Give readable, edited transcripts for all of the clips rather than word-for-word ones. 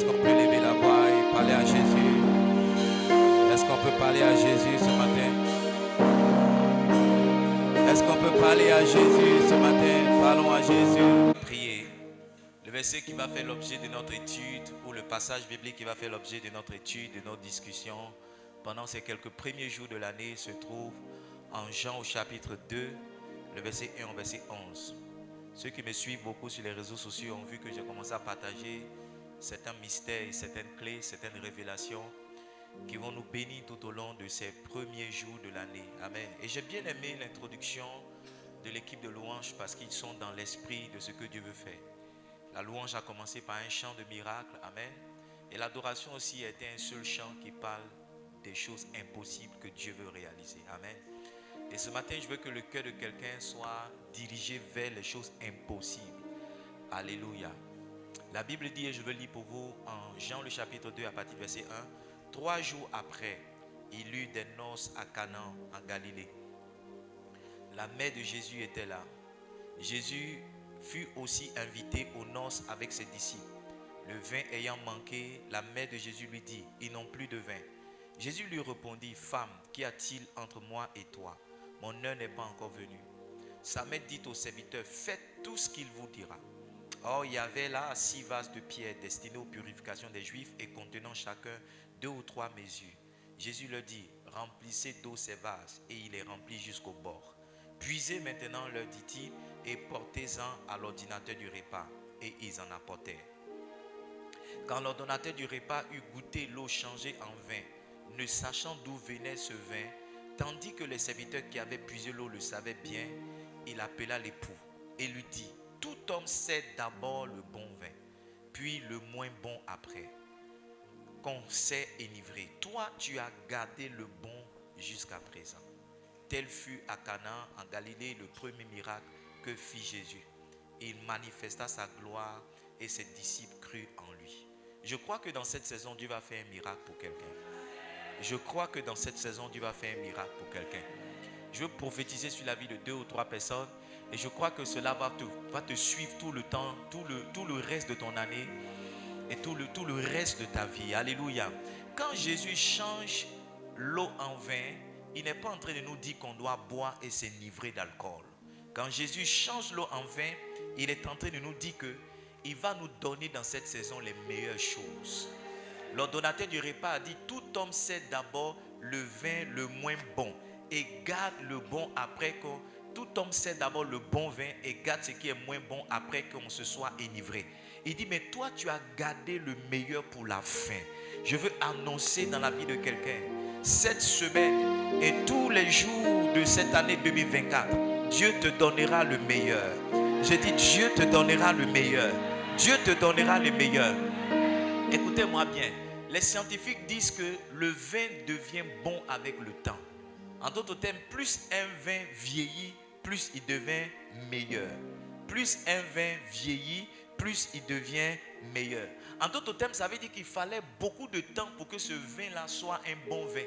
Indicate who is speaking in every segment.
Speaker 1: Est-ce qu'on peut lever la voix et parler à Jésus? Est-ce qu'on peut parler à Jésus ce matin? Est-ce qu'on peut parler à Jésus ce matin? Parlons à Jésus. Priez. Le verset qui va faire l'objet de notre étude, ou le passage biblique qui va faire l'objet de notre étude, de notre discussion, pendant ces quelques premiers jours de l'année, se trouve en Jean au chapitre 2, le verset 1 au verset 11. Ceux qui me suivent beaucoup sur les réseaux sociaux ont vu que j'ai commencé à partager certains mystères, certaines clés, certaines révélations qui vont nous bénir tout au long de ces premiers jours de l'année. Amen. Et j'ai bien aimé l'introduction de l'équipe de louange parce qu'ils sont dans l'esprit de ce que Dieu veut faire. La louange a commencé par un chant de miracle. Amen. Et l'adoration aussi a été un seul chant qui parle des choses impossibles que Dieu veut réaliser. Amen. Et ce matin, je veux que le cœur de quelqu'un soit dirigé vers les choses impossibles. Alléluia. La Bible dit, et je veux lire pour vous en Jean le chapitre 2 à partir du verset 1. 3 jours après, il eut des noces à Canaan en Galilée. La mère de Jésus était là. Jésus fut aussi invité aux noces avec ses disciples. Le vin ayant manqué, la mère de Jésus lui dit, ils n'ont plus de vin. Jésus lui répondit, femme, qu'y a-t-il entre moi et toi? Mon heure n'est pas encore venue. Sa mère dit au serviteur, faites tout ce qu'il vous dira. Or, il y avait là 6 vases de pierre destinés aux purifications des Juifs et contenant chacun 2 ou 3 mesures. Jésus leur dit, remplissez d'eau ces vases, et il les remplit jusqu'au bord. Puisez maintenant, leur dit-il, et portez-en à l'ordinateur du repas. Et ils en apportèrent. Quand l'ordonnateur du repas eut goûté l'eau changée en vin, ne sachant d'où venait ce vin, tandis que les serviteurs qui avaient puisé l'eau le savaient bien, il appela l'époux et lui dit, tout homme sait d'abord le bon vin, puis le moins bon après, qu'on sait enivrer. Toi, tu as gardé le bon jusqu'à présent. Tel fut à Canaan en Galilée le premier miracle que fit Jésus. Il manifesta sa gloire et ses disciples crurent en lui. Je crois que dans cette saison, Dieu va faire un miracle pour quelqu'un. Je crois que dans cette saison, Dieu va faire un miracle pour quelqu'un. Je veux prophétiser sur la vie de 2 ou 3 personnes. Et je crois que cela va te suivre tout le temps, tout le reste de ton année et tout le reste de ta vie. Alléluia. Quand Jésus change l'eau en vin, il n'est pas en train de nous dire qu'on doit boire et s'enivrer d'alcool. Quand Jésus change l'eau en vin, il est en train de nous dire qu'il va nous donner dans cette saison les meilleures choses. L'ordonnateur du repas a dit, tout homme sait d'abord le vin le moins bon et garde le bon après qu'on... Tout homme sait d'abord le bon vin et garde ce qui est moins bon après qu'on se soit enivré. Il dit, mais toi tu as gardé le meilleur pour la fin. Je veux annoncer dans la vie de quelqu'un, cette semaine et tous les jours de cette année 2024, Dieu te donnera le meilleur. Je dis, Dieu te donnera le meilleur. Dieu te donnera le meilleur. Écoutez-moi bien. Les scientifiques disent que le vin devient bon avec le temps. En d'autres termes, plus un vin vieillit, plus il devient meilleur. Plus un vin vieillit, plus il devient meilleur. En d'autres termes, ça veut dire qu'il fallait beaucoup de temps pour que ce vin-là soit un bon vin.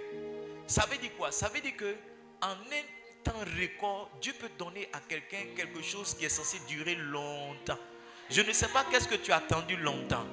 Speaker 1: Ça veut dire quoi? Ça veut dire qu'en un temps record, Dieu peut donner à quelqu'un quelque chose qui est censé durer longtemps. Je ne sais pas qu'est-ce que tu as attendu longtemps.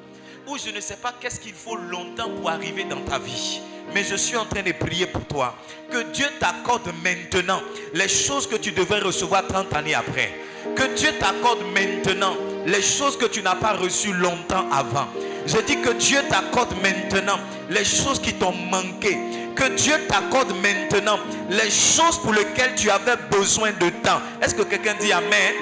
Speaker 1: Ou je ne sais pas qu'est-ce qu'il faut longtemps pour arriver dans ta vie. Mais je suis en train de prier pour toi. Que Dieu t'accorde maintenant les choses que tu devrais recevoir 30 années après. Que Dieu t'accorde maintenant les choses que tu n'as pas reçues longtemps avant. Je dis que Dieu t'accorde maintenant les choses qui t'ont manqué. Que Dieu t'accorde maintenant les choses pour lesquelles tu avais besoin de temps. Est-ce que quelqu'un dit Amen?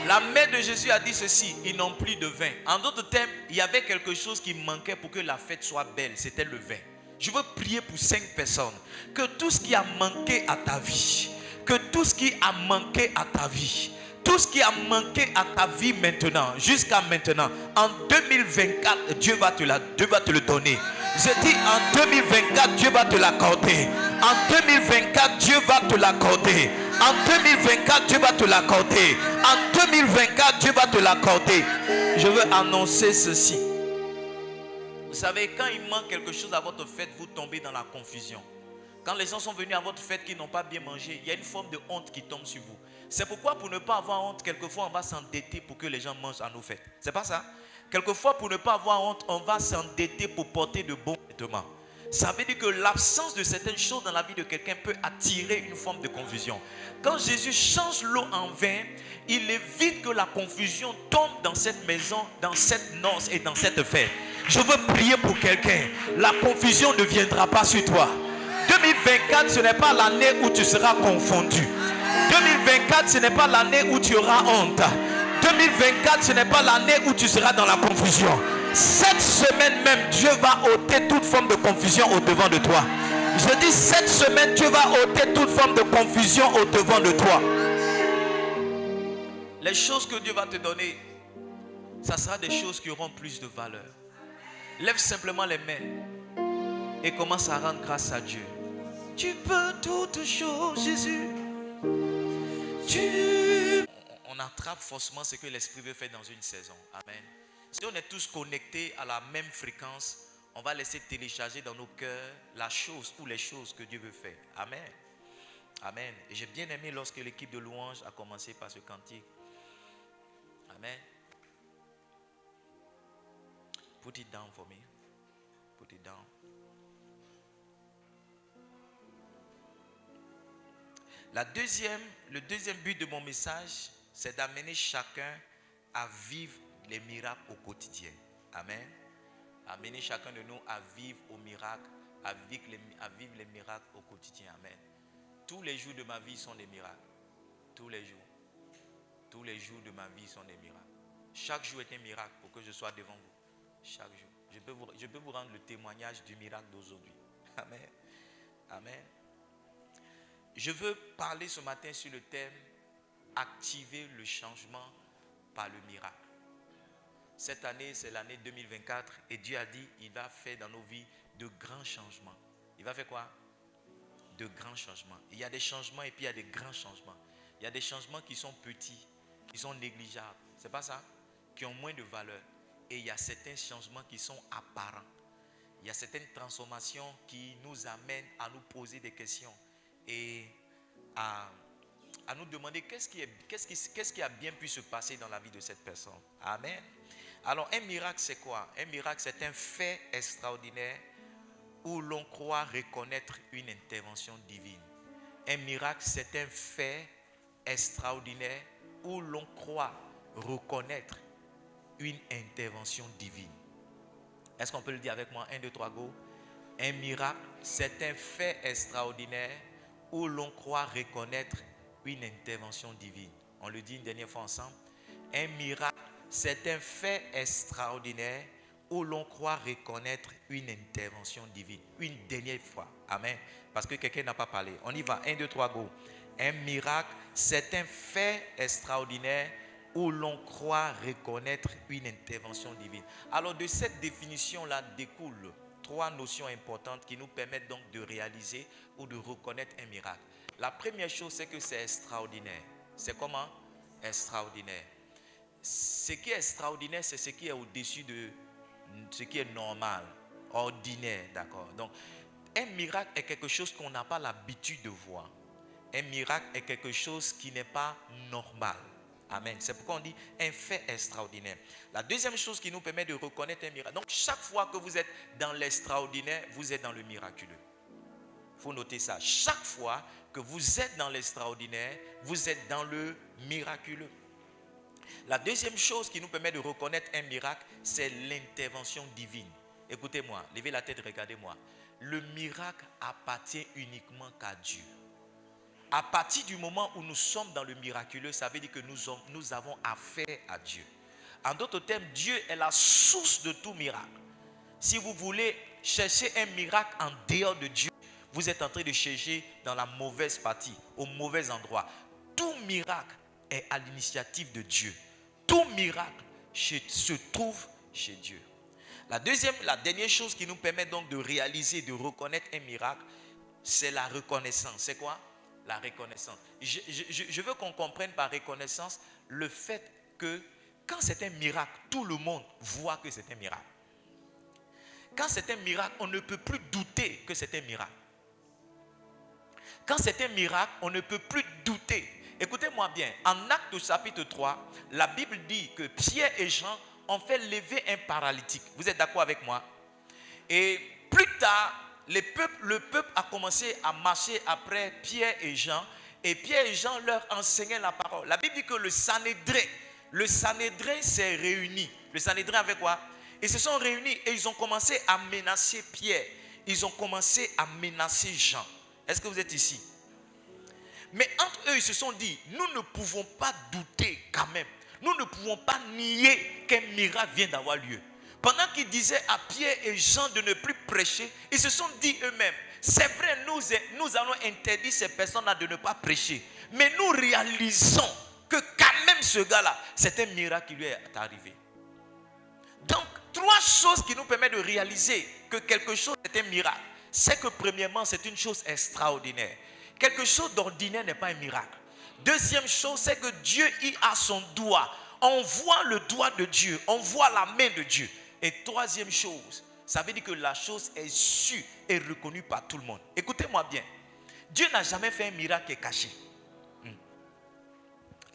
Speaker 1: La mère de Jésus a dit ceci, ils n'ont plus de vin. En d'autres termes, il y avait quelque chose qui manquait pour que la fête soit belle, c'était le vin. Je veux prier pour 5 personnes, que tout ce qui a manqué à ta vie, que tout ce qui a manqué à ta vie, tout ce qui a manqué à ta vie maintenant, jusqu'à maintenant, en 2024, Dieu va te le donner. Je dis en 2024, Dieu va te l'accorder. En 2024, Dieu va te l'accorder. En 2024, Dieu va te l'accorder. En 2024, Dieu va te l'accorder. Je veux annoncer ceci. Vous savez, quand il manque quelque chose à votre fête, vous tombez dans la confusion. Quand les gens sont venus à votre fête qui n'ont pas bien mangé, il y a une forme de honte qui tombe sur vous. C'est pourquoi pour ne pas avoir honte, quelquefois on va s'endetter pour que les gens mangent à nos fêtes. C'est pas ça? Quelquefois pour ne pas avoir honte, on va s'endetter pour porter de bons vêtements. Ça veut dire que l'absence de certaines choses dans la vie de quelqu'un peut attirer une forme de confusion. Quand Jésus change l'eau en vin, il évite que la confusion tombe dans cette maison, dans cette noce et dans cette fête. Je veux prier pour quelqu'un. La confusion ne viendra pas sur toi. 2024, ce n'est pas l'année où tu seras confondu. 2024, ce n'est pas l'année où tu auras honte. 2024, ce n'est pas l'année où tu seras dans la confusion. Cette semaine même, Dieu va ôter toute forme de confusion au devant de toi. Je dis cette semaine, Dieu va ôter toute forme de confusion au devant de toi. Les choses que Dieu va te donner, ça sera des choses qui auront plus de valeur. Lève simplement les mains et commence à rendre grâce à Dieu. Tu peux toutes choses, Jésus. On attrape forcément ce que l'Esprit veut faire dans une saison. Amen. Si on est tous connectés à la même fréquence, on va laisser télécharger dans nos cœurs la chose ou les choses que Dieu veut faire. Amen. Amen. Et j'ai bien aimé lorsque l'équipe de louange a commencé par ce cantique. Amen. Put it down for me. Put it down. Le deuxième but de mon message, c'est d'amener chacun à vivre les miracles au quotidien. Amen. Amener chacun de nous à vivre au miracle, à vivre les miracles au quotidien. Amen. Tous les jours de ma vie sont des miracles. Tous les jours. Tous les jours de ma vie sont des miracles. Chaque jour est un miracle pour que je sois devant vous. Chaque jour. Je peux vous rendre le témoignage du miracle d'aujourd'hui. Amen. Amen. Je veux parler ce matin sur le thème activer le changement par le miracle. Cette année, c'est l'année 2024 et Dieu a dit il va faire dans nos vies de grands changements. Il va faire quoi? De grands changements. Il y a des changements et puis il y a des grands changements. Il y a des changements qui sont petits, qui sont négligeables. C'est pas ça? Qui ont moins de valeur. Et il y a certains changements qui sont apparents. Il y a certaines transformations qui nous amènent à nous poser des questions et à nous demander qu'est-ce qui a bien pu se passer dans la vie de cette personne. Amen. Alors un miracle c'est quoi? Un miracle c'est un fait extraordinaire où l'on croit reconnaître une intervention divine. Un miracle c'est un fait extraordinaire où l'on croit reconnaître une intervention divine. Est-ce qu'on peut le dire avec moi? 1, 2, 3, go. Un miracle c'est un fait extraordinaire où l'on croit reconnaître une intervention divine. On le dit une dernière fois ensemble. Un miracle, c'est un fait extraordinaire où l'on croit reconnaître une intervention divine. Une dernière fois. Amen. Parce que quelqu'un n'a pas parlé. On y va. 1, 2, 3, go. Un miracle, c'est un fait extraordinaire où l'on croit reconnaître une intervention divine. Alors de cette définition-là découle 3 notions importantes qui nous permettent donc de réaliser ou de reconnaître un miracle. La première chose, c'est que c'est extraordinaire. C'est comment? Extraordinaire. Ce qui est extraordinaire, c'est ce qui est au-dessus de ce qui est normal, ordinaire, d'accord? Donc, un miracle est quelque chose qu'on n'a pas l'habitude de voir. Un miracle est quelque chose qui n'est pas normal. Amen. C'est pourquoi on dit un fait extraordinaire. La deuxième chose qui nous permet de reconnaître un miracle. Donc, chaque fois que vous êtes dans l'extraordinaire, vous êtes dans le miraculeux. Il faut noter ça. Chaque fois que vous êtes dans l'extraordinaire, vous êtes dans le miraculeux. La deuxième chose qui nous permet de reconnaître un miracle, c'est l'intervention divine. Écoutez-moi, levez la tête, regardez-moi. Le miracle appartient uniquement qu'à Dieu. À partir du moment où nous sommes dans le miraculeux, ça veut dire que nous avons affaire à Dieu. En d'autres termes, Dieu est la source de tout miracle. Si vous voulez chercher un miracle en dehors de Dieu, vous êtes en train de chercher dans la mauvaise partie, au mauvais endroit. Tout miracle est à l'initiative de Dieu. Tout miracle se trouve chez Dieu. La dernière chose qui nous permet donc de réaliser, de reconnaître un miracle, c'est la reconnaissance. C'est quoi? La reconnaissance. Je veux qu'on comprenne par reconnaissance le fait que quand c'est un miracle, tout le monde voit que c'est un miracle. Quand c'est un miracle, on ne peut plus douter que c'est un miracle. Quand c'est un miracle, on ne peut plus douter Écoutez-moi bien. En Actes chapitre 3, la Bible dit que Pierre et Jean ont fait lever un paralytique. Vous êtes d'accord avec moi? Et plus tard, le peuple a commencé à marcher après Pierre et Jean. Et Pierre et Jean leur enseignaient la parole. La Bible dit que le Sanhédrin s'est réuni. Le Sanhédrin avec quoi? Ils se sont réunis et ils ont commencé à menacer Pierre. Ils ont commencé à menacer Jean. Est-ce que vous êtes ici? Mais entre eux, ils se sont dit, nous ne pouvons pas douter quand même. Nous ne pouvons pas nier qu'un miracle vient d'avoir lieu. Pendant qu'ils disaient à Pierre et Jean de ne plus prêcher, ils se sont dit eux-mêmes, c'est vrai, nous allons interdire ces personnes-là de ne pas prêcher. Mais nous réalisons que quand même ce gars-là, c'est un miracle qui lui est arrivé. Donc, trois choses qui nous permettent de réaliser que quelque chose est un miracle. C'est que premièrement, c'est une chose extraordinaire. Quelque chose d'ordinaire n'est pas un miracle. Deuxième chose, c'est que Dieu y a son doigt. On voit le doigt de Dieu, on voit la main de Dieu. Et troisième chose, ça veut dire que la chose est sûre et reconnue par tout le monde. Écoutez-moi bien. Dieu n'a jamais fait un miracle qui est caché.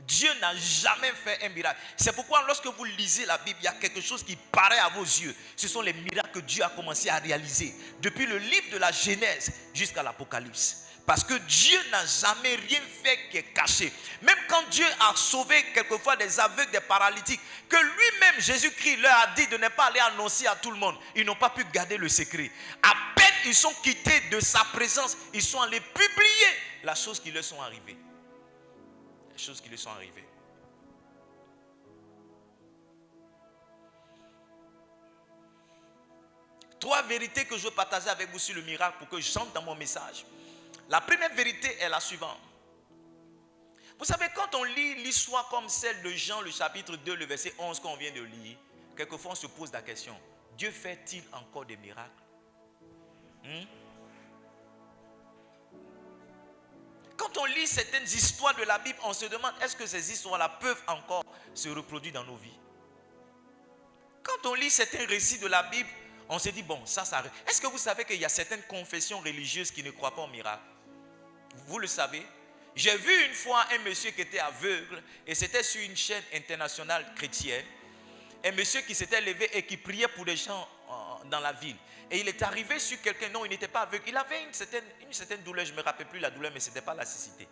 Speaker 1: Dieu n'a jamais fait un miracle. C'est pourquoi lorsque vous lisez la Bible, il y a quelque chose qui paraît à vos yeux. Ce sont les miracles que Dieu a commencé à réaliser. Depuis le livre de la Genèse jusqu'à l'Apocalypse. Parce que Dieu n'a jamais rien fait qui est caché. Même quand Dieu a sauvé quelquefois des aveugles, des paralytiques, que lui-même, Jésus-Christ, leur a dit de ne pas aller annoncer à tout le monde. Ils n'ont pas pu garder le secret. À peine ils sont quittés de sa présence, ils sont allés publier la chose qui leur sont arrivées. Les choses qui lui sont arrivées. Trois vérités que je veux partager avec vous sur le miracle pour que j'entre dans mon message. La première vérité est la suivante. Vous savez, quand on lit l'histoire comme celle de Jean, le chapitre 2, le verset 11 qu'on vient de lire, quelquefois on se pose la question, Dieu fait-il encore des miracles? Quand on lit certaines histoires de la Bible, on se demande, est-ce que ces histoires-là peuvent encore se reproduire dans nos vies? Quand on lit certains récits de la Bible, on se dit, bon, ça arrive. Est-ce que vous savez qu'il y a certaines confessions religieuses qui ne croient pas au miracle? Vous le savez? J'ai vu une fois un monsieur qui était aveugle et c'était sur une chaîne internationale chrétienne. Un monsieur qui s'était levé et qui priait pour les gens dans la ville. Et il est arrivé sur quelqu'un, non, il n'était pas aveugle. Il avait une certaine douleur, je ne me rappelle plus la douleur, mais ce n'était pas la cécité.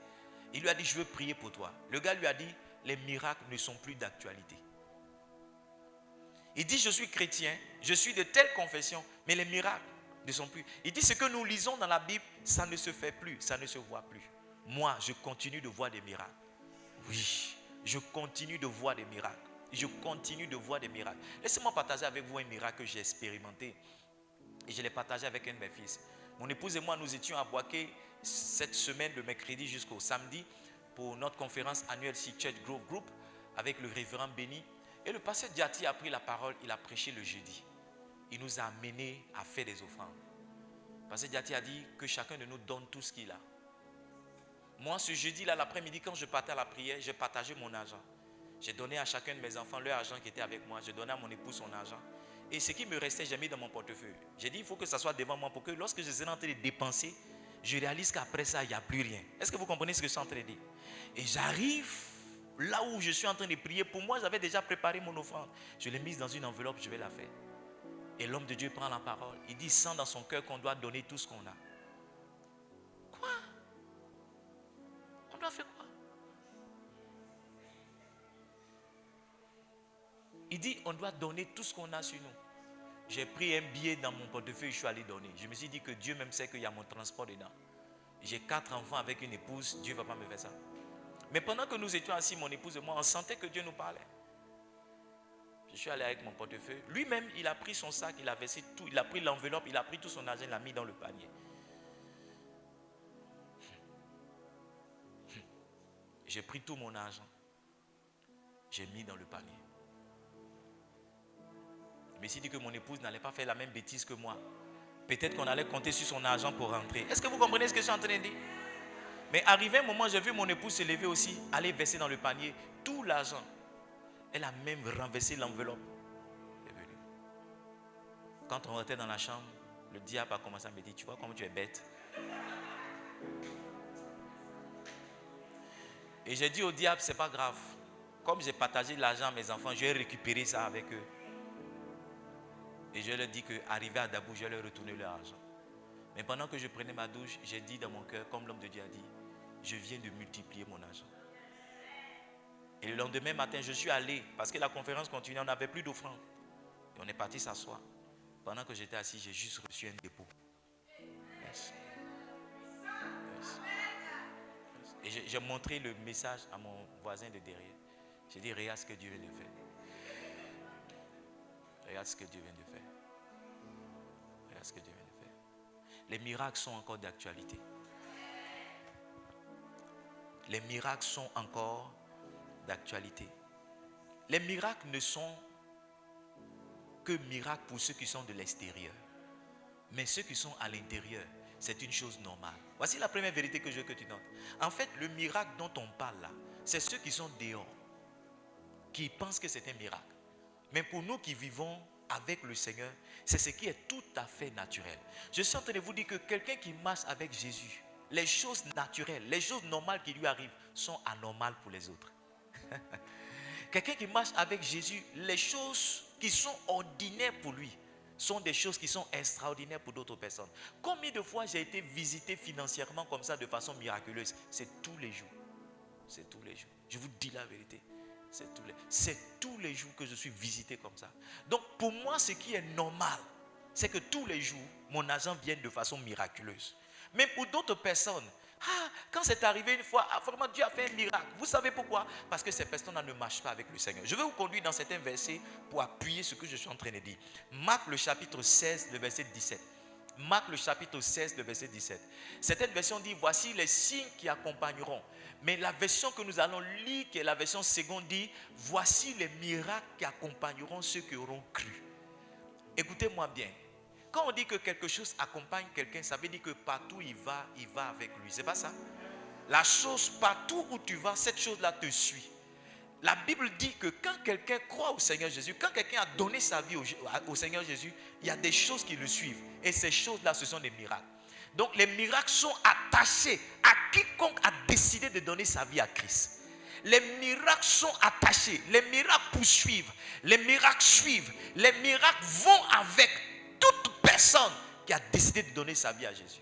Speaker 1: Il lui a dit, je veux prier pour toi. Le gars lui a dit, les miracles ne sont plus d'actualité. Il dit, je suis chrétien, je suis de telle confession, mais les miracles ne sont plus. Il dit, ce que nous lisons dans la Bible, ça ne se fait plus, ça ne se voit plus. Moi, je continue de voir des miracles. Oui, je continue de voir des miracles. Je continue de voir des miracles. Laissez-moi partager avec vous un miracle que j'ai expérimenté. Et je l'ai partagé avec un de mes fils. Mon épouse et moi, nous étions à Boaké cette semaine, de mercredi jusqu'au samedi, pour notre conférence annuelle Sea Church Grove Group, avec le révérend Béni. Et le pasteur Diati a pris la parole, il a prêché le jeudi. Il nous a amenés à faire des offrandes. Le pasteur Diati a dit que chacun de nous donne tout ce qu'il a. Moi, ce jeudi-là, l'après-midi, quand je partais à la prière, j'ai partagé mon argent. J'ai donné à chacun de mes enfants leur argent qui était avec moi. J'ai donné à mon épouse son argent. Et ce qui me restait, j'ai mis dans mon portefeuille. J'ai dit, il faut que ça soit devant moi pour que lorsque je serai en train de dépenser, je réalise qu'après ça, il n'y a plus rien. Est-ce que vous comprenez ce que je suis en train de dire? Et j'arrive là où je suis en train de prier. Pour moi, j'avais déjà préparé mon offrande. Je l'ai mise dans une enveloppe, je vais la faire. Et l'homme de Dieu prend la parole. Il dit, sent dans son cœur qu'on doit donner tout ce qu'on a. Quoi? On doit faire quoi? Il dit, on doit donner tout ce qu'on a sur nous. J'ai pris un billet dans mon portefeuille, je suis allé donner. Je me suis dit que Dieu même sait qu'il y a mon transport dedans. J'ai 4 enfants avec une épouse, Dieu ne va pas me faire ça. Mais pendant que nous étions assis, mon épouse et moi, on sentait que Dieu nous parlait. Je suis allé avec mon portefeuille. Lui-même, il a pris son sac, il a versé tout, il a pris l'enveloppe, il a pris tout son argent, il l'a mis dans le panier. J'ai pris tout mon argent. J'ai mis dans le panier. Je me suis dit que mon épouse n'allait pas faire la même bêtise que moi. Peut-être qu'on allait compter sur son argent pour rentrer. Est-ce que vous comprenez ce que je suis en train de dire? Mais arrivé un moment, j'ai vu mon épouse se lever aussi, aller verser dans le panier tout l'argent. Elle a même renversé l'enveloppe. Quand on rentrait dans la chambre, le diable a commencé à me dire, tu vois comment tu es bête. Et j'ai dit au diable, c'est pas grave. Comme j'ai partagé l'argent à mes enfants, je vais récupérer ça avec eux. Et je leur dis qu'arrivé à Dabou, je vais leur retourner leur argent. Mais pendant que je prenais ma douche, j'ai dit dans mon cœur, comme l'homme de Dieu a dit, je viens de multiplier mon argent. Et le lendemain matin, je suis allé, parce que la conférence continuait, on n'avait plus d'offrande. Et on est parti s'asseoir. Pendant que j'étais assis, j'ai juste reçu un dépôt. Yes. Yes. Et j'ai montré le message à mon voisin de derrière. J'ai dit, regarde ce que Dieu vient de faire. Regarde ce que Dieu vient de faire. Regarde ce que Dieu vient de faire. Les miracles sont encore d'actualité. Les miracles sont encore d'actualité. Les miracles ne sont que miracles pour ceux qui sont de l'extérieur. Mais ceux qui sont à l'intérieur, c'est une chose normale. Voici la première vérité que je veux que tu notes. En fait, le miracle dont on parle là, c'est ceux qui sont dehors, qui pensent que c'est un miracle. Mais pour nous qui vivons avec le Seigneur, c'est ce qui est tout à fait naturel. Je suis en train de vous dire que quelqu'un qui marche avec Jésus, les choses naturelles, les choses normales qui lui arrivent sont anormales pour les autres. Quelqu'un qui marche avec Jésus, les choses qui sont ordinaires pour lui sont des choses qui sont extraordinaires pour d'autres personnes. Combien de fois j'ai été visité financièrement comme ça de façon miraculeuse? C'est tous les jours. C'est tous les jours. Je vous dis la vérité. C'est tous les jours que je suis visité comme ça. Donc pour moi, ce qui est normal, c'est que tous les jours, mon argent vienne de façon miraculeuse. Mais pour d'autres personnes, quand c'est arrivé une fois, vraiment Dieu a fait un miracle. Vous savez pourquoi? Parce que ces personnes-là ne marchent pas avec le Seigneur. Je vais vous conduire dans certains versets pour appuyer ce que je suis en train de dire. Marc le chapitre 16, le verset 17. Marc le chapitre 16, le verset 17. Certaines versions disent, voici les signes qui accompagneront. Mais la version que nous allons lire, qui est la version seconde, dit, voici les miracles qui accompagneront ceux qui auront cru. Écoutez-moi bien. Quand on dit que quelque chose accompagne quelqu'un, ça veut dire que partout il va avec lui. C'est pas ça? La chose, partout où tu vas, cette chose-là te suit. La Bible dit que quand quelqu'un croit au Seigneur Jésus, quand quelqu'un a donné sa vie au Seigneur Jésus, il y a des choses qui le suivent. Et ces choses-là, ce sont des miracles. Donc les miracles sont attachés à quiconque a décidé de donner sa vie à Christ. Les miracles sont attachés, les miracles poursuivent, les miracles suivent, les miracles vont avec toute personne qui a décidé de donner sa vie à Jésus.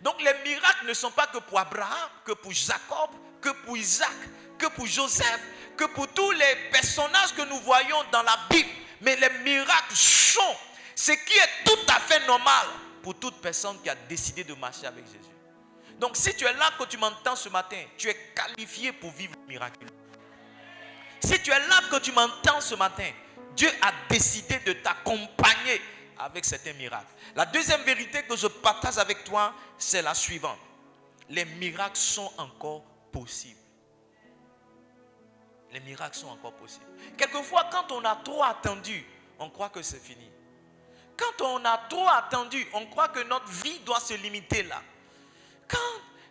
Speaker 1: Donc les miracles ne sont pas que pour Abraham, que pour Jacob, que pour Isaac, que pour Joseph, que pour tous les personnages que nous voyons dans la Bible. Mais les miracles sont ce qui est tout à fait normal pour toute personne qui a décidé de marcher avec Jésus. Donc si tu es là que tu m'entends ce matin, tu es qualifié pour vivre le miracle. Si tu es là que tu m'entends ce matin, Dieu a décidé de t'accompagner avec certains miracles. La deuxième vérité que je partage avec toi, c'est la suivante. Les miracles sont encore possibles. Les miracles sont encore possibles. Quelquefois, quand on a trop attendu, on croit que c'est fini. Quand on a trop attendu, on croit que notre vie doit se limiter là.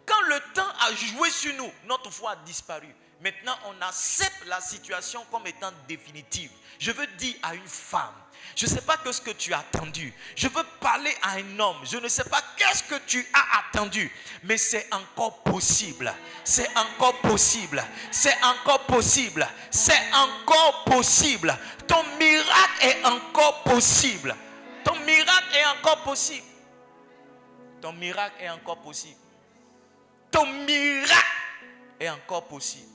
Speaker 1: Quand le temps a joué sur nous, notre foi a disparu. Maintenant, on accepte la situation comme étant définitive. Je veux dire à une femme, je ne sais pas ce que tu as attendu. Je veux parler à un homme, je ne sais pas qu'est-ce que tu as attendu. Mais c'est encore possible. C'est encore possible. C'est encore possible. C'est encore possible. Ton miracle est encore possible. Ton miracle est encore possible. Ton miracle est encore possible. Ton miracle est encore possible.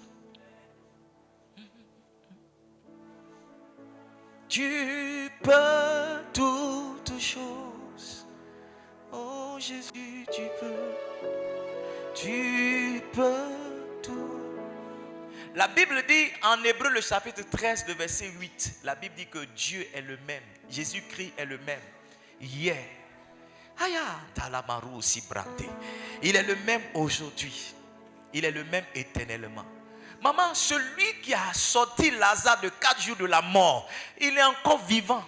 Speaker 1: Tu peux toutes choses. Oh Jésus, tu peux. Tu peux tout. La Bible dit en Hébreu le chapitre 13, le verset 8. La Bible dit que Dieu est le même. Jésus-Christ est le même. Hier. Il est le même aujourd'hui. Il est le même éternellement. Maman, celui qui a sorti Lazare de 4 jours de la mort, il est encore vivant.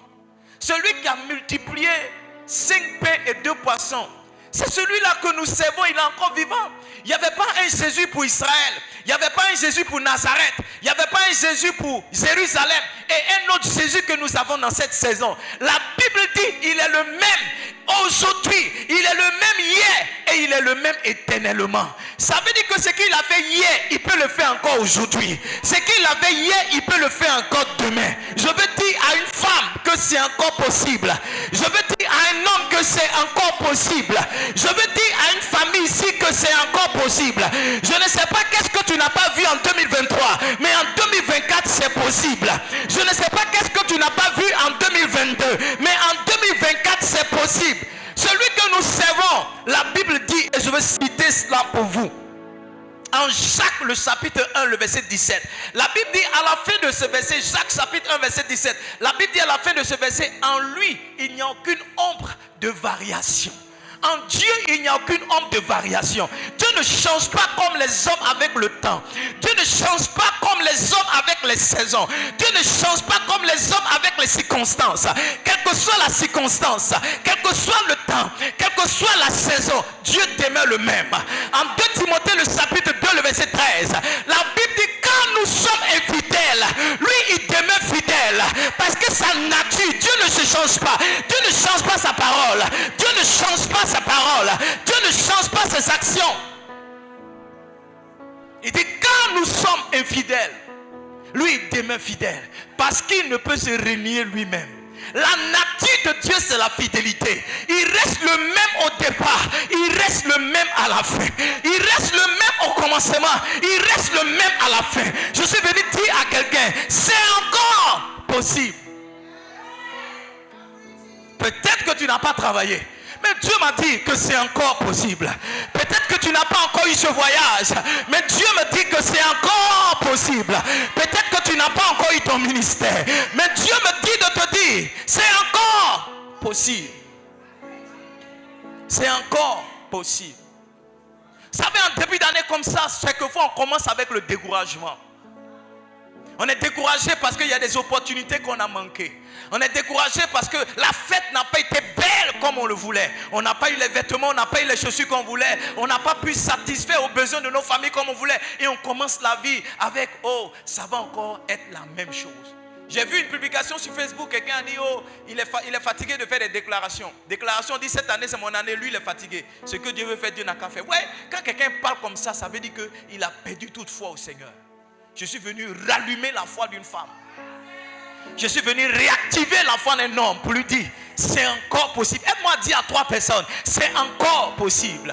Speaker 1: Celui qui a multiplié 5 pains et 2 poissons, c'est celui-là que nous servons, il est encore vivant. Il n'y avait pas un Jésus pour Israël. Il n'y avait pas un Jésus pour Nazareth. Il n'y avait pas un Jésus pour Jérusalem. Et un autre Jésus que nous avons dans cette saison. La Bible dit, il est le même aujourd'hui. Il est le même hier. Et il est le même éternellement. Ça veut dire que ce qu'il a fait hier, il peut le faire encore aujourd'hui. Ce qu'il a fait hier, il peut le faire encore demain. Je veux dire à une femme que c'est encore possible. Je veux dire à un homme que c'est encore possible. Je veux dire à une famille ici que c'est encore possible. Je ne sais pas qu'est-ce que tu n'as pas vu en 2023, mais en 2024 c'est possible. Je ne sais pas qu'est-ce que tu n'as pas vu en 2022, mais en 2024 c'est possible. Celui que nous servons, la Bible dit, et je vais citer cela pour vous. En Jacques, le chapitre 1, le verset 17. La Bible dit à la fin de ce verset, Jacques chapitre 1, verset 17. La Bible dit à la fin de ce verset, en lui, il n'y a aucune ombre de variation. En Dieu, il n'y a aucune ombre de variation. Dieu ne change pas comme les hommes avec le temps. Dieu ne change pas comme les hommes avec les saisons. Dieu ne change pas comme les hommes avec les circonstances. Quelle que soit la circonstance, quel que soit le temps, quelle que soit la saison, Dieu demeure le même. En 2 Timothée, le chapitre 2, le verset 13, la Bible dit quand nous sommes infidèles, lui il demeure fidèle. Parce que sa nature, Dieu ne se change pas. Dieu ne change pas sa parole. Dieu ne change pas sa parole. Dieu ne change pas ses actions. Il dit quand nous sommes infidèles, lui il demeure fidèle. Parce qu'il ne peut se renier lui-même. La nature de Dieu c'est la fidélité. Il reste le même au départ. Il reste le même à la fin. Il reste le même au commencement. Il reste le même à la fin. Je suis venu dire à quelqu'un, c'est encore possible. Peut-être que tu n'as pas travaillé, mais Dieu m'a dit que c'est encore possible. Peut-être que tu n'as pas encore eu ce voyage, mais Dieu me dit que c'est encore possible. Peut-être que tu n'as pas encore eu ton ministère, mais Dieu me dit de te dire, c'est encore possible. C'est encore possible. Vous savez, en début d'année comme ça, quelquefois on commence avec le découragement. On est découragé parce qu'il y a des opportunités qu'on a manquées. On est découragé parce que la fête n'a pas été belle comme on le voulait. On n'a pas eu les vêtements, on n'a pas eu les chaussures qu'on voulait. On n'a pas pu satisfaire aux besoins de nos familles comme on voulait. Et on commence la vie avec, oh, ça va encore être la même chose. J'ai vu une publication sur Facebook, quelqu'un a dit, oh, il est fatigué de faire des déclarations. Déclaration dit, cette année c'est mon année, lui il est fatigué. Ce que Dieu veut faire, Dieu n'a qu'à faire. Ouais, quand quelqu'un parle comme ça, ça veut dire qu'il a perdu toute foi au Seigneur. Je suis venu rallumer la foi d'une femme. Je suis venu réactiver la foi d'un homme pour lui dire, c'est encore possible. Aide-moi à dire à 3 personnes, c'est encore possible.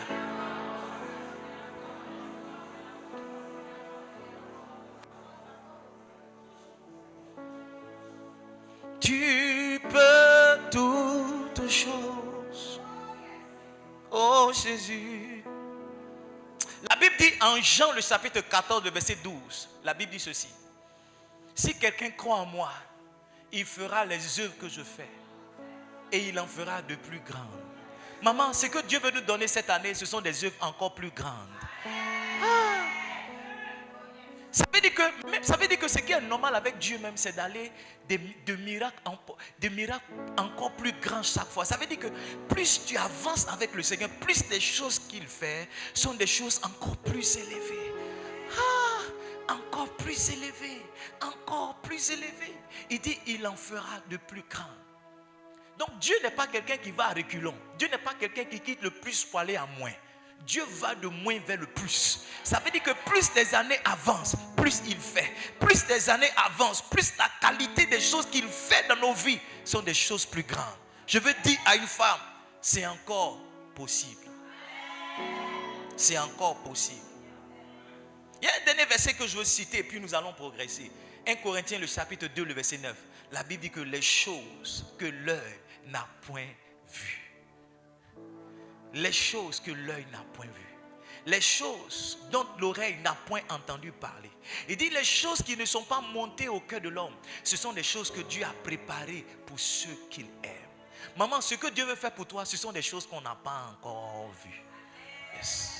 Speaker 1: Tu peux toutes choses, oh Jésus. La Bible dit en Jean le chapitre 14, le verset 12, la Bible dit ceci. Si quelqu'un croit en moi, il fera les œuvres que je fais et il en fera de plus grandes. Maman, ce que Dieu veut nous donner cette année, ce sont des œuvres encore plus grandes. Ça veut dire que ce qui est normal avec Dieu même, c'est d'aller de miracles encore plus grands chaque fois. Ça veut dire que plus tu avances avec le Seigneur, plus les choses qu'il fait sont des choses encore plus élevées. Encore plus élevées. Encore plus élevées. Il dit, il en fera de plus grands. Donc Dieu n'est pas quelqu'un qui va à reculons. Dieu n'est pas quelqu'un qui quitte le plus pour aller à moins. Dieu va de moins vers le plus. Ça veut dire que plus les années avancent, plus il fait. Plus les années avancent, plus la qualité des choses qu'il fait dans nos vies sont des choses plus grandes. Je veux dire à une femme, c'est encore possible. C'est encore possible. Il y a un dernier verset que je veux citer et puis nous allons progresser. 1 Corinthiens le chapitre 2 le verset 9. La Bible dit que les choses que l'œil n'a point vues. Les choses que l'œil n'a point vues. Les choses dont l'oreille n'a point entendu parler. Il dit les choses qui ne sont pas montées au cœur de l'homme. Ce sont des choses que Dieu a préparées pour ceux qu'il aime. Maman, ce que Dieu veut faire pour toi, ce sont des choses qu'on n'a pas encore vues. Yes.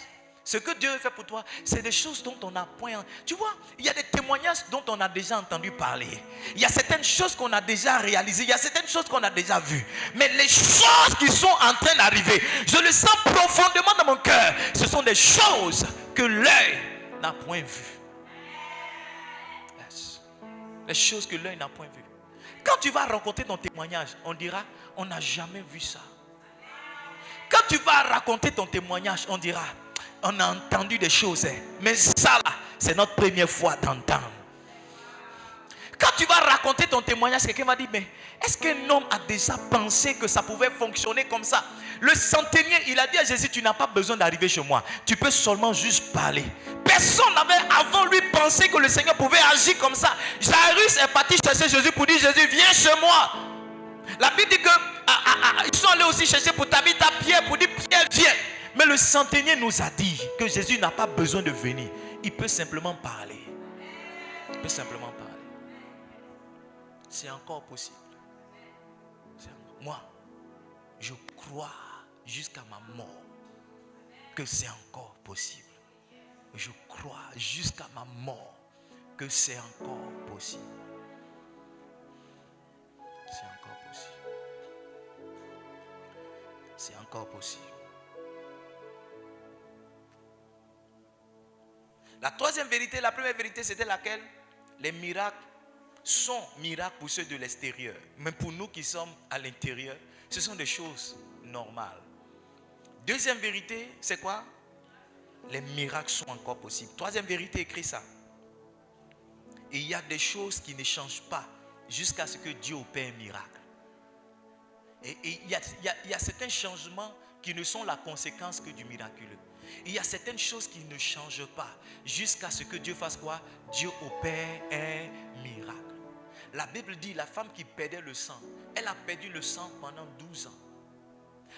Speaker 1: Ce que Dieu veut faire pour toi, c'est des choses dont on n'a point. Tu vois, il y a des témoignages dont on a déjà entendu parler. Il y a certaines choses qu'on a déjà réalisées. Il y a certaines choses qu'on a déjà vues. Mais les choses qui sont en train d'arriver, je le sens profondément dans mon cœur. Ce sont des choses que l'œil n'a point vues. Yes. Les choses que l'œil n'a point vues. Quand tu vas rencontrer ton témoignage, on dira, on n'a jamais vu ça. Quand tu vas raconter ton témoignage, on dira,
Speaker 2: On a entendu des choses, mais ça là, c'est notre première fois d'entendre. Quand tu vas raconter ton témoignage, quelqu'un va dire, mais est-ce qu'un homme a déjà pensé que ça pouvait fonctionner comme ça? Le centenier, il a dit à Jésus, tu n'as pas besoin d'arriver chez moi. Tu peux seulement juste parler. Personne n'avait avant lui pensé que le Seigneur pouvait agir comme ça. Jairus est parti chercher Jésus pour dire, Jésus, viens chez moi. La Bible dit qu'ils sont allés aussi chercher pour Tabitha Pierre, pour dire, Pierre, viens. Mais le centenier nous a dit que Jésus n'a pas besoin de venir. Il peut simplement parler. Il peut simplement parler. C'est encore possible. Moi, je crois jusqu'à ma mort que c'est encore possible. Je crois jusqu'à ma mort que c'est encore possible. C'est encore possible. C'est encore possible. La troisième vérité, la première vérité, c'était laquelle? Les miracles sont miracles pour ceux de l'extérieur. Mais pour nous qui sommes à l'intérieur, ce sont des choses normales. Deuxième vérité, c'est quoi? Les miracles sont encore possibles. Troisième vérité, écrit ça. Et il y a des choses qui ne changent pas jusqu'à ce que Dieu opère un miracle. Et il y a certains changements qui ne sont la conséquence que du miraculeux. Il y a certaines choses qui ne changent pas jusqu'à ce que Dieu fasse quoi? Dieu opère un miracle. La Bible dit, la femme qui perdait le sang, elle a perdu le sang pendant 12 ans.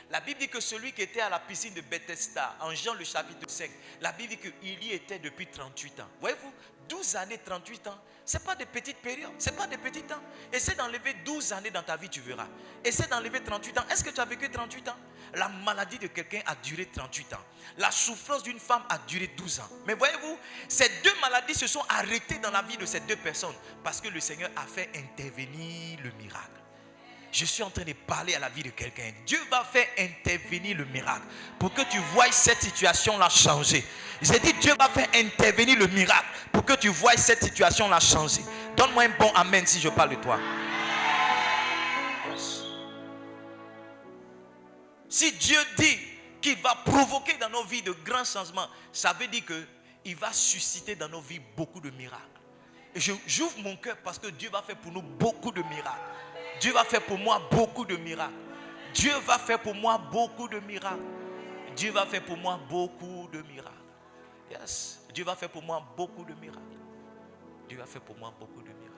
Speaker 2: La Bible dit que celui qui était à la piscine de Bethesda, en Jean le chapitre 5, la Bible dit qu'il y était depuis 38 ans. Voyez-vous, 12 années, 38 ans, ce n'est pas des petites périodes, ce n'est pas des petits temps. Essaie d'enlever 12 années dans ta vie, tu verras. Essaie d'enlever 38 ans. Est-ce que tu as vécu 38 ans? La maladie de quelqu'un a duré 38 ans. La souffrance d'une femme a duré 12 ans. Mais voyez-vous, ces deux maladies se sont arrêtées dans la vie de ces deux personnes parce que le Seigneur a fait intervenir le miracle. Je suis en train de parler à la vie de quelqu'un. Dieu va faire intervenir le miracle pour que tu voies cette situation-là changer. J'ai dit Dieu va faire intervenir le miracle pour que tu voies cette situation-là changer. Donne-moi un bon amen si je parle de toi. Yes. Si Dieu dit qu'il va provoquer dans nos vies de grands changements, ça veut dire qu'il va susciter dans nos vies beaucoup de miracles. Et j'ouvre mon cœur parce que Dieu va faire pour nous beaucoup de miracles. Dieu va faire pour moi beaucoup de miracles. Dieu va faire pour moi beaucoup de miracles. Dieu va faire pour moi beaucoup de miracles. Yes. Dieu va faire pour moi beaucoup de miracles. Dieu va faire pour moi beaucoup de miracles.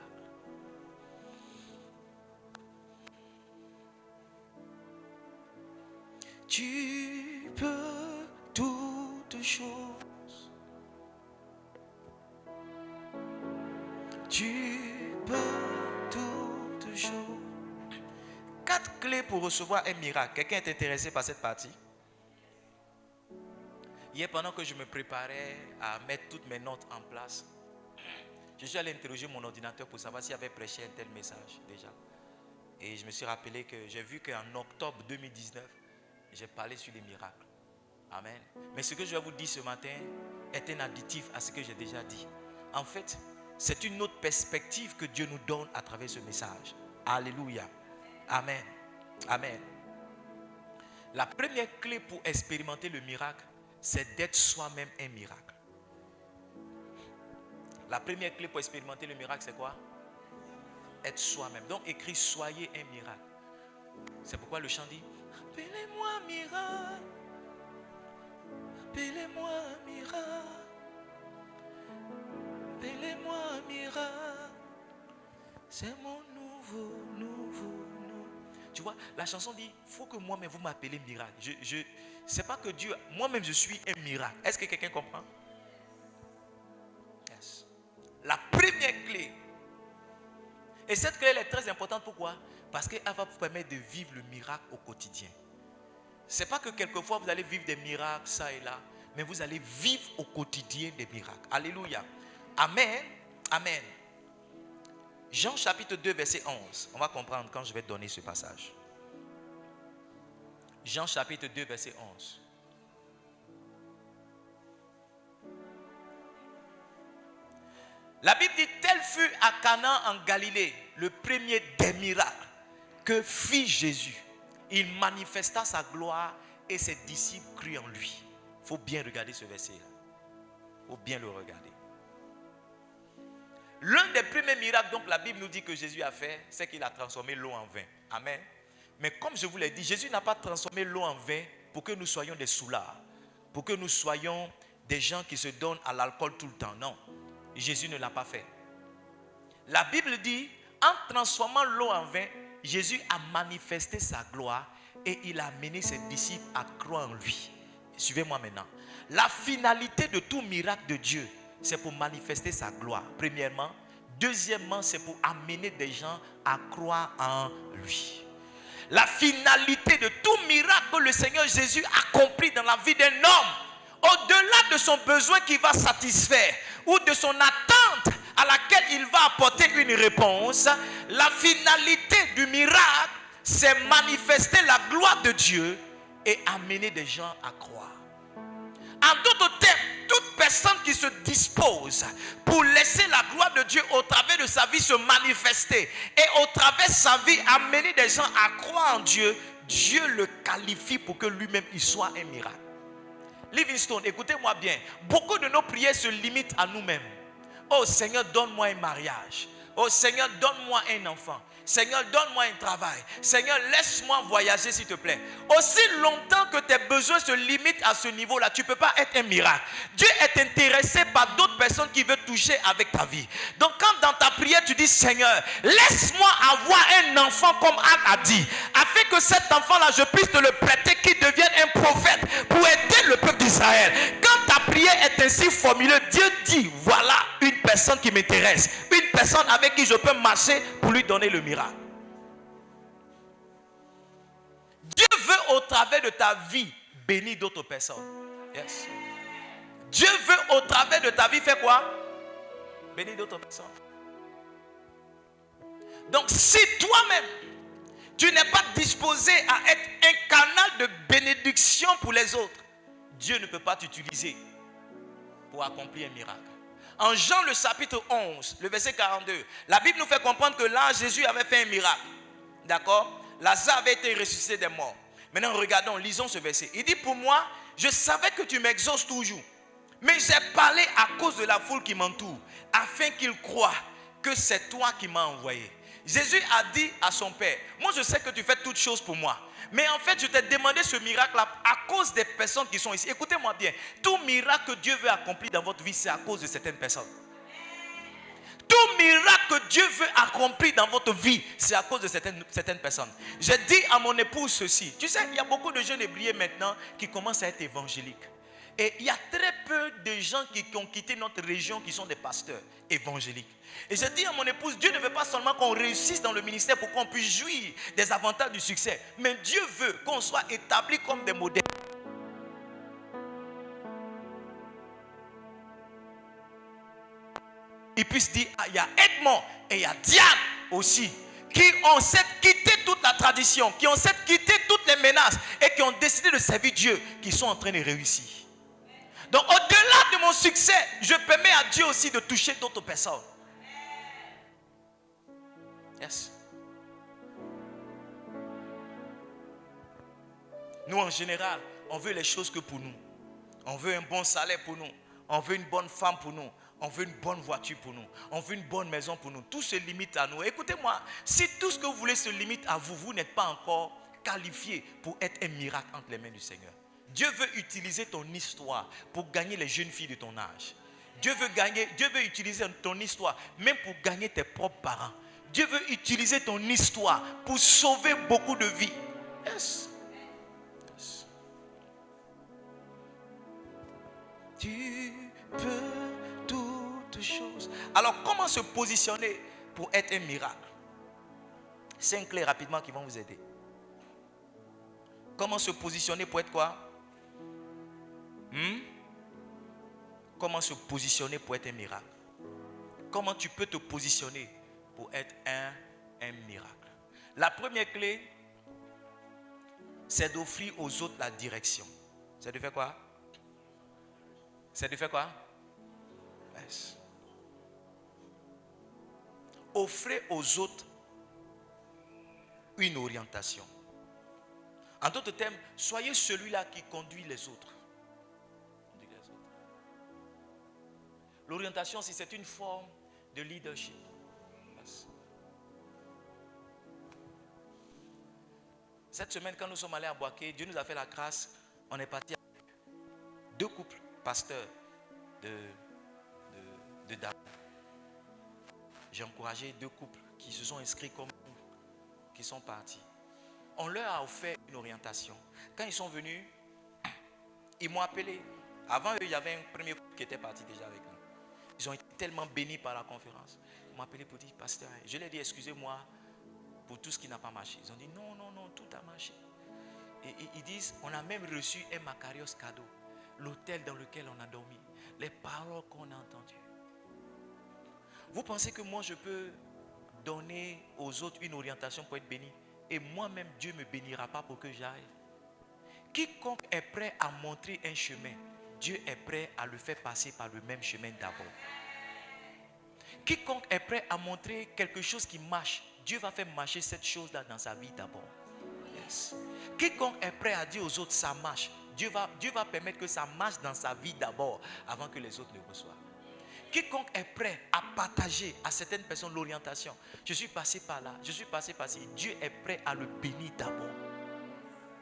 Speaker 2: Tu peux toutes choses. Tu peux toutes choses. 4 clés pour recevoir un miracle. Quelqu'un est intéressé par cette partie? Hier, pendant que je me préparais à mettre toutes mes notes en place, je suis allé interroger mon ordinateur pour savoir s'il avait prêché un tel message déjà. Et je me suis rappelé que j'ai vu qu'en octobre 2019, j'ai parlé sur les miracles. Amen. Mais ce que je vais vous dire ce matin est un additif à ce que j'ai déjà dit. En fait, c'est une autre perspective que Dieu nous donne à travers ce message. Alléluia. Amen. Amen. La première clé pour expérimenter le miracle, c'est d'être soi-même un miracle. La première clé pour expérimenter le miracle, c'est quoi? Être soi-même. Donc, écrit, soyez un miracle. C'est pourquoi le chant dit, appelez-moi miracle. Appelez-moi miracle. Appelez-moi miracle. C'est mon nouveau. Tu vois, la chanson dit, il faut que moi-même vous m'appelez miracle. C'est pas que Dieu, moi-même je suis un miracle. Est-ce que quelqu'un comprend? Yes. La première clé. Et cette clé elle est très importante. Pourquoi? Parce qu'elle va vous permettre de vivre le miracle au quotidien. C'est pas que quelquefois vous allez vivre des miracles, ça et là, mais vous allez vivre au quotidien des miracles. Alléluia. Amen. Amen. Jean chapitre 2 verset 11. On va comprendre quand je vais donner ce passage. Jean chapitre 2 verset 11. La Bible dit, tel fut à Cana en Galilée le premier des miracles que fit Jésus. Il manifesta sa gloire et ses disciples crurent en lui. faut bien regarder ce verset-là. Il faut bien le regarder. L'un des premiers miracles, donc la Bible nous dit que Jésus a fait, c'est qu'il a transformé l'eau en vin. Amen. Mais comme je vous l'ai dit, Jésus n'a pas transformé l'eau en vin pour que nous soyons des soulards, pour que nous soyons des gens qui se donnent à l'alcool tout le temps. Non, Jésus ne l'a pas fait. La Bible dit, en transformant l'eau en vin, Jésus a manifesté sa gloire et il a amené ses disciples à croire en lui. Suivez-moi maintenant. La finalité de tout miracle de Dieu, c'est pour manifester sa gloire, premièrement. Deuxièmement, c'est pour amener des gens à croire en lui. La finalité de tout miracle que le Seigneur Jésus accomplit dans la vie d'un homme, au-delà de son besoin qu'il va satisfaire ou de son attente à laquelle il va apporter une réponse, la finalité du miracle, c'est manifester la gloire de Dieu et amener des gens à croire. En d'autres termes, toute personne qui se dispose pour laisser la gloire de Dieu au travers de sa vie se manifester et au travers de sa vie amener des gens à croire en Dieu, Dieu le qualifie pour que lui-même il soit un miracle. Livingstone, écoutez-moi bien, beaucoup de nos prières se limitent à nous-mêmes. Oh Seigneur, donne-moi un mariage. Oh Seigneur, donne-moi un enfant. Seigneur, donne-moi un travail. Seigneur, laisse-moi voyager s'il te plaît. Aussi longtemps que tes besoins se limitent à ce niveau-là, tu ne peux pas être un miracle. Dieu est intéressé par d'autres personnes qui veulent toucher avec ta vie. Donc quand dans ta prière tu dis Seigneur, laisse-moi avoir un enfant comme Anne a dit, afin que cet enfant-là je puisse te le prêter, qu'il devienne un prophète pour aider le peuple d'Israël. Quand ta prière est ainsi formulée, Dieu dit voilà une personne qui m'intéresse, une personne avec qui je peux marcher pour lui donner le miracle. Dieu veut au travers de ta vie bénir d'autres personnes. Yes. Dieu veut au travers de ta vie faire quoi? Bénir d'autres personnes. Donc si toi-même tu n'es pas disposé à être un canal de bénédiction pour les autres, Dieu ne peut pas t'utiliser pour accomplir un miracle. En Jean le chapitre 11, le verset 42, la Bible nous fait comprendre que là, Jésus avait fait un miracle. D'accord? Lazare avait été ressuscité des morts. Maintenant, regardons, lisons ce verset. Il dit, pour moi, je savais que tu m'exauces toujours. Mais j'ai parlé à cause de la foule qui m'entoure, afin qu'ils croient que c'est toi qui m'as envoyé. Jésus a dit à son Père, moi je sais que tu fais toutes choses pour moi. Mais en fait, je t'ai demandé ce miracle-là à cause des personnes qui sont ici. Écoutez-moi bien. Tout miracle que Dieu veut accomplir dans votre vie, c'est à cause de certaines personnes. Tout miracle que Dieu veut accomplir dans votre vie, c'est à cause de certaines personnes. J'ai dit à mon épouse ceci. Tu sais, il y a beaucoup de jeunes ébriés maintenant qui commencent à être évangéliques. Et il y a très peu de gens qui ont quitté notre région qui sont des pasteurs évangéliques. Et j'ai dit à mon épouse, Dieu ne veut pas seulement qu'on réussisse dans le ministère pour qu'on puisse jouir des avantages du succès. Mais Dieu veut qu'on soit établi comme des modèles. Il puisse dire, il y a Edmond et il y a Diane aussi, qui ont quitté toute la tradition, qui ont quitté toutes les menaces et qui ont décidé de servir Dieu, qui sont en train de réussir. Donc au-delà de mon succès, je permets à Dieu aussi de toucher d'autres personnes. Yes. Nous en général, on veut les choses que pour nous. On veut un bon salaire pour nous. On veut une bonne femme pour nous. On veut une bonne voiture pour nous. On veut une bonne maison pour nous. Tout se limite à nous. Écoutez-moi, si tout ce que vous voulez se limite à vous, vous n'êtes pas encore qualifié pour être un miracle entre les mains du Seigneur. Dieu veut utiliser ton histoire pour gagner les jeunes filles de ton âge. Dieu veut utiliser ton histoire même pour gagner tes propres parents. Dieu veut utiliser ton histoire pour sauver beaucoup de vies. Yes. Yes. Tu peux toutes choses. Alors, comment se positionner pour être un miracle? 5 clés rapidement qui vont vous aider. Comment se positionner pour être quoi? Comment se positionner pour être un miracle? Comment tu peux te positionner pour être un miracle? La première clé, c'est d'offrir aux autres la direction. C'est de faire quoi? C'est de faire quoi? Yes. Offrez aux autres une orientation. En d'autres termes, soyez celui-là qui conduit les autres. L'orientation, c'est une forme de leadership. Yes. Cette semaine, quand nous sommes allés à Boaké, Dieu nous a fait la grâce. On est parti avec 2 couples pasteurs de Dabo. J'ai encouragé 2 couples qui se sont inscrits comme nous, qui sont partis. On leur a offert une orientation. Quand ils sont venus, ils m'ont appelé. Avant eux, il y avait un premier couple qui était parti déjà avec nous. Ils ont été tellement bénis par la conférence. Ils m'ont appelé pour dire, pasteur, je leur ai dit, excusez-moi pour tout ce qui n'a pas marché. Ils ont dit, non, tout a marché. Et ils disent, on a même reçu un Macarios cadeau. L'hôtel dans lequel on a dormi. Les paroles qu'on a entendues. Vous pensez que moi, je peux donner aux autres une orientation pour être béni? Et moi-même, Dieu ne me bénira pas pour que j'aille. Quiconque est prêt à montrer un chemin, Dieu est prêt à le faire passer par le même chemin d'abord. Quiconque est prêt à montrer quelque chose qui marche, Dieu va faire marcher cette chose-là dans sa vie d'abord. Yes. Quiconque est prêt à dire aux autres ça marche, Dieu va permettre que ça marche dans sa vie d'abord avant que les autres le reçoivent. Quiconque est prêt à partager à certaines personnes l'orientation, je suis passé par là, je suis passé par ici, Dieu est prêt à le bénir d'abord.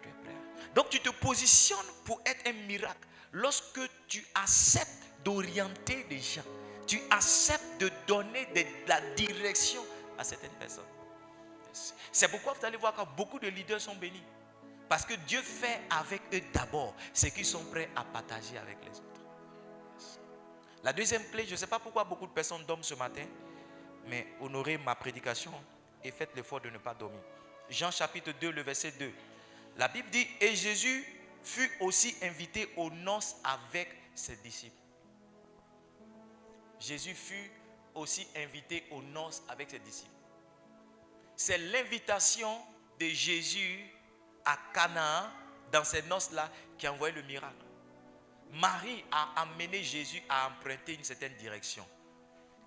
Speaker 2: Dieu est prêt. Donc tu te positionnes pour être un miracle lorsque tu acceptes d'orienter les gens, tu acceptes de donner de la direction à certaines personnes. C'est pourquoi vous allez voir que beaucoup de leaders sont bénis. Parce que Dieu fait avec eux d'abord ce qu'ils sont prêts à partager avec les autres. La deuxième clé, je ne sais pas pourquoi beaucoup de personnes dorment ce matin, mais honorez ma prédication et faites l'effort de ne pas dormir. Jean chapitre 2, le verset 2. La Bible dit, et Jésus fut aussi invité aux noces avec ses disciples. Jésus fut aussi invité aux noces avec ses disciples. C'est l'invitation de Jésus à Canaan, dans ces noces-là, qui a envoyé le miracle. Marie a amené Jésus à emprunter une certaine direction.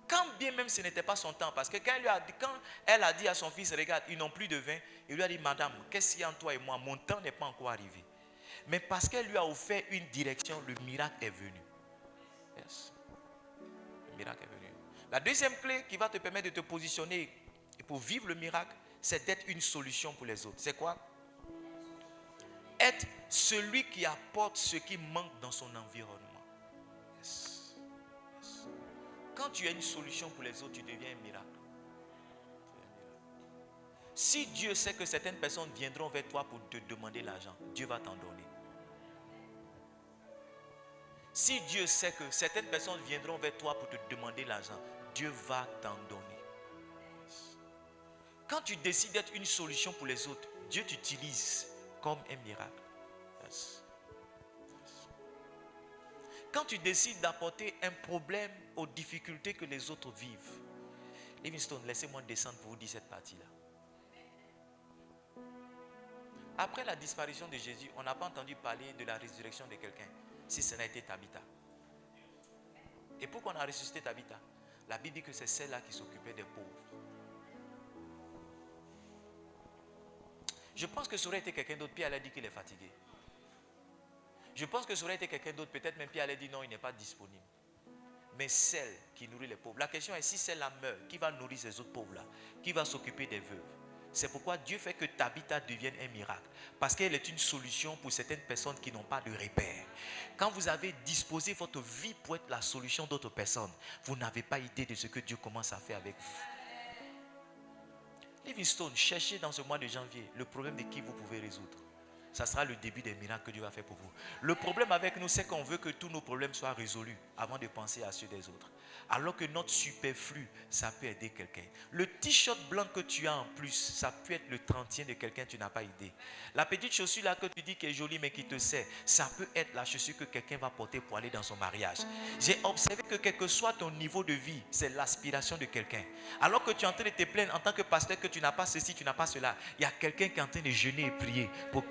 Speaker 2: Quand bien même ce n'était pas son temps, parce que quand elle a dit à son fils, regarde, ils n'ont plus de vin, il lui a dit, madame, qu'est-ce qu'il y a entre toi et moi? Mon temps n'est pas encore arrivé. Mais parce qu'elle lui a offert une direction, le miracle est venu. Yes. Le miracle est venu. La deuxième clé qui va te permettre de te positionner et pour vivre le miracle, c'est d'être une solution pour les autres. C'est quoi? Être celui qui apporte ce qui manque dans son environnement. Yes. Yes. Quand tu as une solution pour les autres, tu deviens un miracle. Si Dieu sait que certaines personnes viendront vers toi pour te demander l'argent, Dieu va t'en donner. Si Dieu sait que certaines personnes viendront vers toi pour te demander l'argent, Dieu va t'en donner. Quand tu décides d'être une solution pour les autres, Dieu t'utilise comme un miracle. Yes. Yes. Quand tu décides d'apporter un problème aux difficultés que les autres vivent, Livingstone, laissez-moi descendre pour vous dire cette partie-là. Après la disparition de Jésus, on n'a pas entendu parler de la résurrection de quelqu'un, si ce n'a été Tabitha. Et pourquoi on a ressuscité Tabitha? La Bible dit que c'est celle-là qui s'occupait des pauvres. Je pense que ça aurait été quelqu'un d'autre, Pierre a dit qu'il est fatigué. Je pense que ça aurait été quelqu'un d'autre, peut-être même Pierre a dit non, il n'est pas disponible. Mais celle qui nourrit les pauvres. La question est, si celle-là meurt, qui va nourrir ces autres pauvres-là? Qui va s'occuper des veuves? C'est pourquoi Dieu fait que Tabitha devienne un miracle. Parce qu'elle est une solution pour certaines personnes qui n'ont pas de repère. Quand vous avez disposé votre vie pour être la solution d'autres personnes, vous n'avez pas idée de ce que Dieu commence à faire avec vous. Livingstone, cherchez dans ce mois de janvier le problème de qui vous pouvez résoudre. Ça sera le début des miracles que Dieu va faire pour vous. Le problème avec nous, c'est qu'on veut que tous nos problèmes soient résolus avant de penser à ceux des autres. Alors que notre superflu, ça peut aider quelqu'un. Le t-shirt blanc que tu as en plus, ça peut être le 30e de quelqu'un que tu n'as pas idée. La petite chaussure là que tu dis qui est jolie mais qui te sert, ça peut être la chaussure que quelqu'un va porter pour aller dans son mariage. J'ai observé que quel que soit ton niveau de vie, c'est l'aspiration de quelqu'un. Alors que tu es en train de te plaindre en tant que pasteur que tu n'as pas ceci, tu n'as pas cela, il y a quelqu'un qui est en train de jeûner et prier pour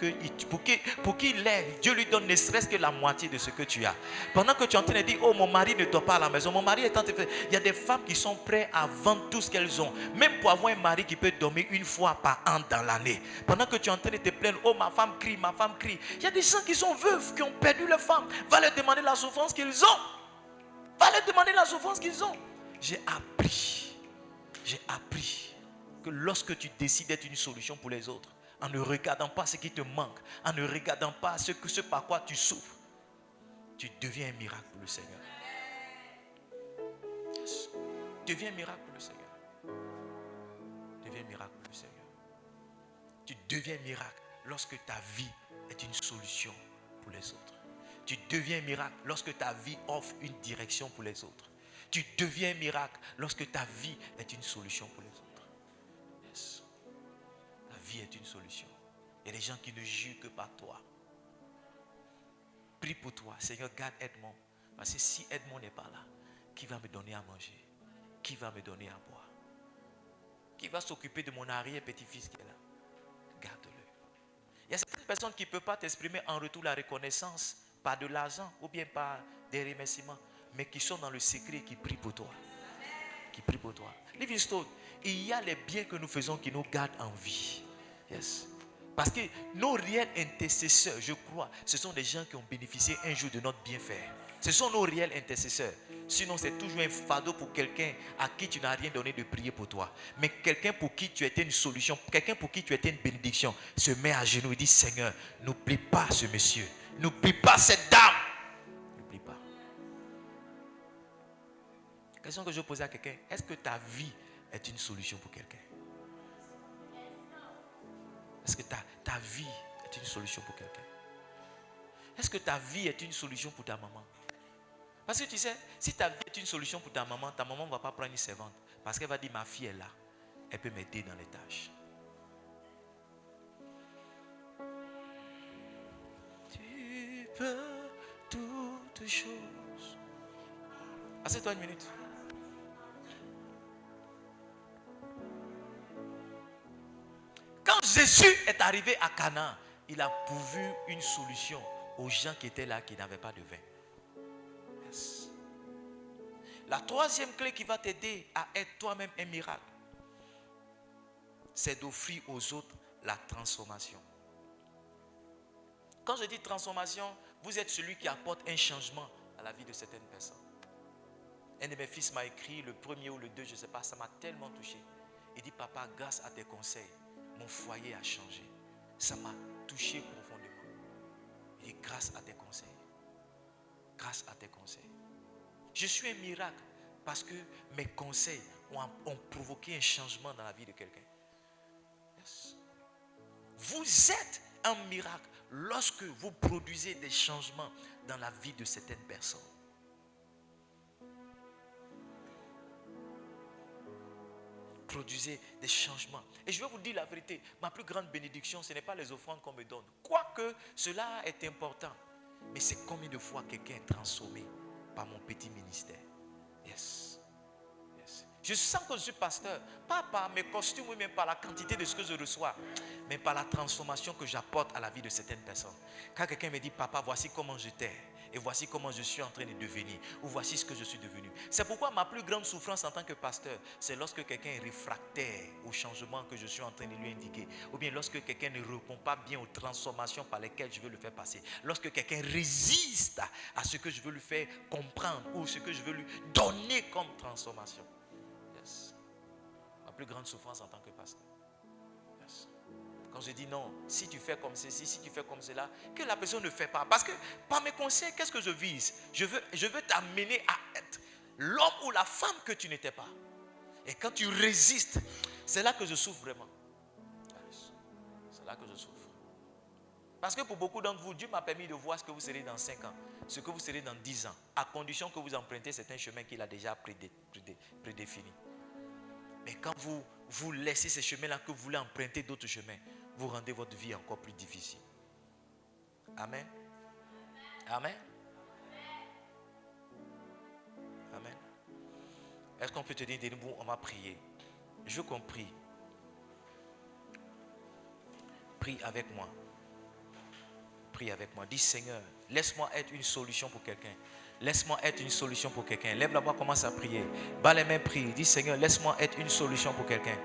Speaker 2: qu'il ait, Dieu lui donne ne serait-ce que la moitié de ce que tu as. Pendant que tu es en train de dire, oh mon mari ne dort pas à la maison, mon mari est en train de faire. Il y a des femmes qui sont prêtes à vendre tout ce qu'elles ont, même pour avoir un mari qui peut dormir une fois par an dans l'année. Pendant que tu es en train de te plaindre, oh ma femme crie, ma femme crie. Il y a des gens qui sont veuves, qui ont perdu leur femme. Va leur demander la souffrance qu'ils ont. Va leur demander la souffrance qu'ils ont. J'ai appris que lorsque tu décides d'être une solution pour les autres, en ne regardant pas ce qui te manque, en ne regardant pas ce par quoi tu souffres, tu deviens un miracle pour le Seigneur. Yes. Tu deviens un miracle pour le Seigneur. Tu deviens un miracle pour le Seigneur. Tu deviens un miracle lorsque ta vie est une solution pour les autres. Tu deviens un miracle lorsque ta vie offre une direction pour les autres. Tu deviens un miracle lorsque ta vie est une solution pour les autres. Yes. La vie est une solution. Il y a des gens qui ne jurent que par toi. Prie pour toi. Seigneur, garde Edmond. Parce que si Edmond n'est pas là, qui va me donner à manger? Qui va me donner à boire? Qui va s'occuper de mon arrière-petit-fils qui est là? Garde-le. Il y a certaines personnes qui ne peuvent pas t'exprimer en retour la reconnaissance par de l'argent ou bien par des remerciements, mais qui sont dans le secret et qui prient pour toi. Qui prient pour toi. Livingstone, il y a les biens que nous faisons qui nous gardent en vie. Yes. Parce que nos réels intercesseurs, je crois, ce sont des gens qui ont bénéficié un jour de notre bienfait. Ce sont nos réels intercesseurs. Sinon, c'est toujours un fardeau pour quelqu'un à qui tu n'as rien donné de prier pour toi. Mais quelqu'un pour qui tu étais une solution, quelqu'un pour qui tu étais une bénédiction, se met à genoux et dit, Seigneur, n'oublie pas ce monsieur. N'oublie pas cette dame. N'oublie pas. La question que je posais à quelqu'un, est-ce que ta vie est une solution pour quelqu'un? Est-ce que ta vie est une solution pour quelqu'un? Est-ce que ta vie est une solution pour ta maman? Parce que tu sais, si ta vie est une solution pour ta maman ne va pas prendre une servante. Parce qu'elle va dire, ma fille est là. Elle peut m'aider dans les tâches. Tu peux toutes choses. Assieds-toi une minute. Quand Jésus est arrivé à Canaan, il a pourvu une solution aux gens qui étaient là, qui n'avaient pas de vin. Yes. La troisième clé qui va t'aider à être toi-même un miracle, c'est d'offrir aux autres la transformation. Quand je dis transformation, vous êtes celui qui apporte un changement à la vie de certaines personnes. Un de mes fils m'a écrit, le premier ou le 2, je ne sais pas, ça m'a tellement touché. Il dit, papa, grâce à tes conseils, mon foyer a changé. Ça m'a touché profondément. Il dit, grâce à tes conseils. Grâce à tes conseils. Je suis un miracle parce que mes conseils ont provoqué un changement dans la vie de quelqu'un. Yes. Vous êtes un miracle lorsque vous produisez des changements dans la vie de certaines personnes. Produisez des changements. Et je vais vous dire la vérité, ma plus grande bénédiction, ce n'est pas les offrandes qu'on me donne. Quoique cela est important, mais c'est combien de fois quelqu'un est transformé par mon petit ministère. Yes. Yes. Je sens que je suis pasteur, pas par mes costumes ou même par la quantité de ce que je reçois, mais par la transformation que j'apporte à la vie de certaines personnes. Quand quelqu'un me dit, papa, voici comment j'étais, et voici comment je suis en train de devenir, ou voici ce que je suis devenu. C'est pourquoi ma plus grande souffrance en tant que pasteur, c'est lorsque quelqu'un est réfractaire au changement que je suis en train de lui indiquer, ou bien lorsque quelqu'un ne répond pas bien aux transformations par lesquelles je veux le faire passer, lorsque quelqu'un résiste à ce que je veux lui faire comprendre, ou ce que je veux lui donner comme transformation. Yes. Ma plus grande souffrance en tant que pasteur. Yes. Quand je dis non, si tu fais comme ceci, si tu fais comme cela, que la personne ne fait pas. Parce que par mes conseils, qu'est-ce que je vise? Je veux t'amener à être l'homme ou la femme que tu n'étais pas. Et quand tu résistes, c'est là que je souffre vraiment. C'est là que je souffre. Parce que pour beaucoup d'entre vous, Dieu m'a permis de voir ce que vous serez dans 5 ans, ce que vous serez dans 10 ans, à condition que vous empruntez certains chemins qu'il a déjà prédéfinis. Mais quand vous laissez ces chemins-là, que vous voulez emprunter d'autres chemins, vous rendez votre vie encore plus difficile. Amen. Amen. Amen. Est-ce qu'on peut te dire de nouveau, on va prier? Je veux qu'on prie. Prie avec moi. Prie avec moi. Dis, Seigneur, laisse-moi être une solution pour quelqu'un. Laisse-moi être une solution pour quelqu'un. Lève la voix, commence à prier. Bas les mains, prie. Dis, Seigneur, laisse-moi être une solution pour quelqu'un.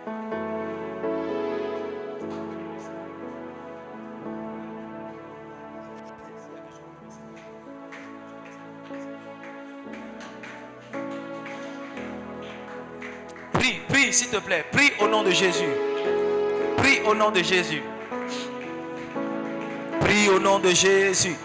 Speaker 2: s'il te plaît. Prie au nom de Jésus. Prie au nom de Jésus. Prie au nom de Jésus.